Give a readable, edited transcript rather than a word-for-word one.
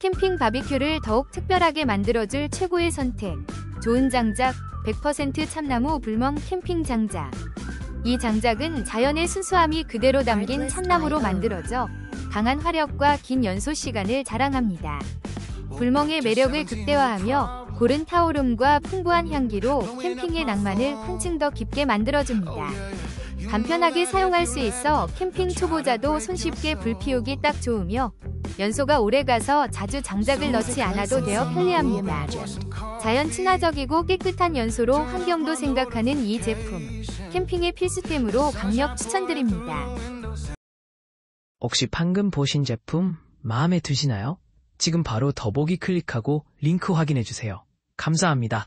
캠핑 바비큐를 더욱 특별하게 만들어줄 최고의 선택. 좋은 장작, 100% 참나무 불멍 캠핑 장작. 이 장작은 자연의 순수함이 그대로 담긴 참나무로 만들어져 강한 화력과 긴 연소 시간을 자랑합니다. 불멍의 매력을 극대화하며 고른 타오름과 풍부한 향기로 캠핑의 낭만을 한층 더 깊게 만들어줍니다. 간편하게 사용할 수 있어 캠핑 초보자도 손쉽게 불 피우기 딱 좋으며 연소가 오래가서 자주 장작을 넣지 않아도 되어 편리합니다. 자연 친화적이고 깨끗한 연소로 환경도 생각하는 이 제품, 캠핑의 필수템으로 강력 추천드립니다. 혹시 방금 보신 제품 마음에 드시나요? 지금 바로 더보기 클릭하고 링크 확인해주세요. 감사합니다.